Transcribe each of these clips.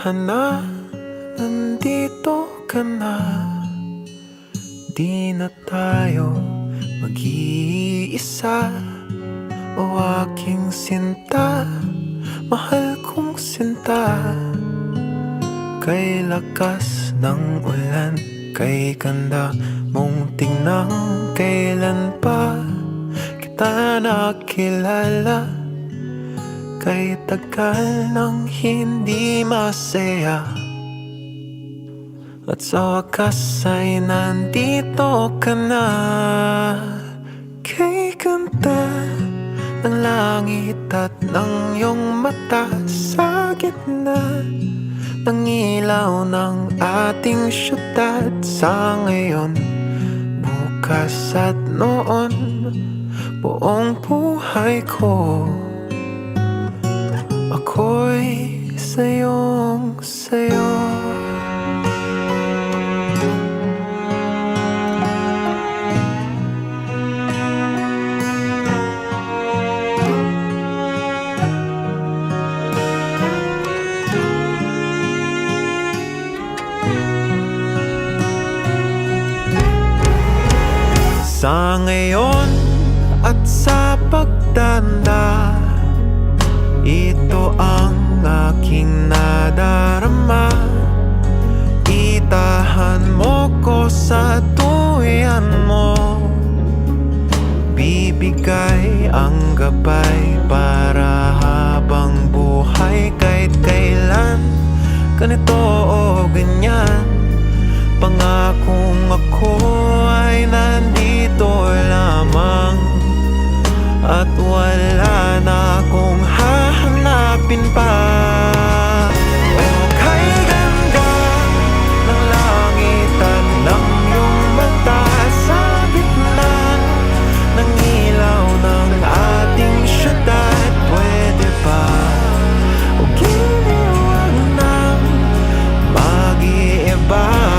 Sana nandito ka na, di na tayo mag-iisa. O aking sinta, mahal kong sinta, kay lakas ng ulan, kay ganda mong tingnan, kailan pa kita nakilala, kay tagal nang hindi masaya. At sa wakas ay nandito ka na, kay ganda ng langit at ng iyong mata, sa gitna ng ilaw ng ating syudad. Sa ngayon, bukas at noon, buong buhay ko, ako'y sayong sayo. Sa ngayon at sa pagtanda, ito ang aking nadarama. Itahan mo ko sa tuwian mo, bibigay ang gabay para habang buhay. Kahit kailan, ganito o ganyan, pangakong ako ay nandito lamang, at wala na akong hahanapin pa. O kay ganda ng langit at ng iyong mata, sa gitna ng ilaw ng ating syudad, pwede ba o giniwag ng mag-iiba?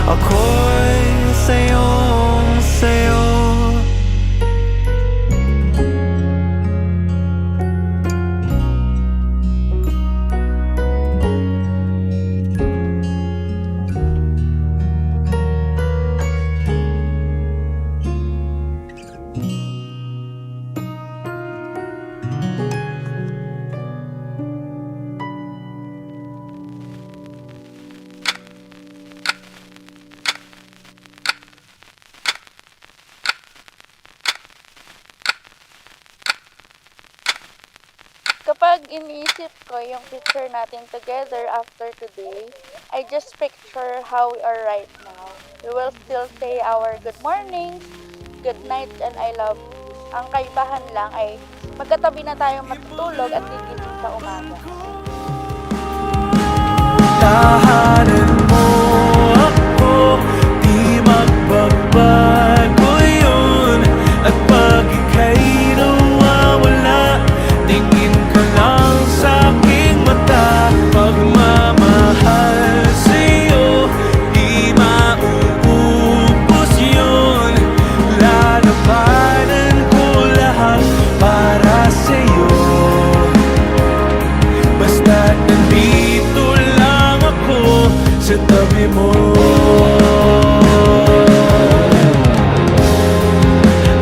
Ako'y sayong sayo. Kapag iniisip ko yung picture natin together after today, I just picture how we are right now. We will still say our good morning, good night, and I love you. Ang kaibahan lang ay magkatabi na tayo matutulog at gigising sa umaga. Tahanan mo ako, di magbabago yun. At pag ika'y nawawala, tingin ka lang sa aking mata. Pagmamahal sa'yo, di mauubos yun. Lalabanan ko lahat para sa'yo, basta't nandito lang ako sa tabi mo.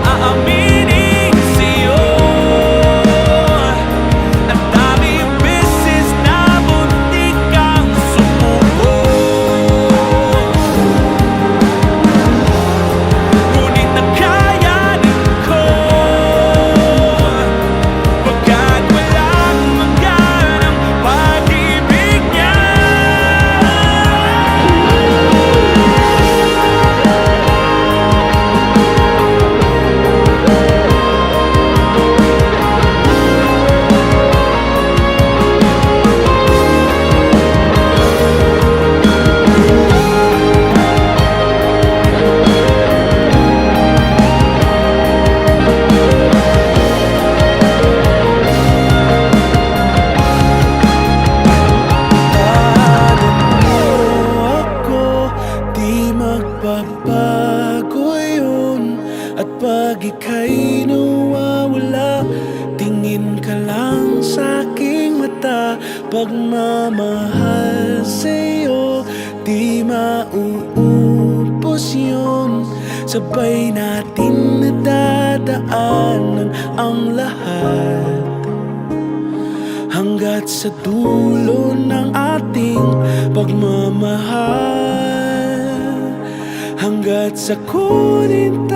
Aaminin sa'yo, ang daming beses na muntik kang sumuko, ngunit nakayanin ko, pagkat walang maganang pag-ibig niya. sa'yo, di mauubos yun. Sabay natin nadadaanan ang lahat, hanggat sa dulo ng ating pagmamahal. Hanggat sa kunin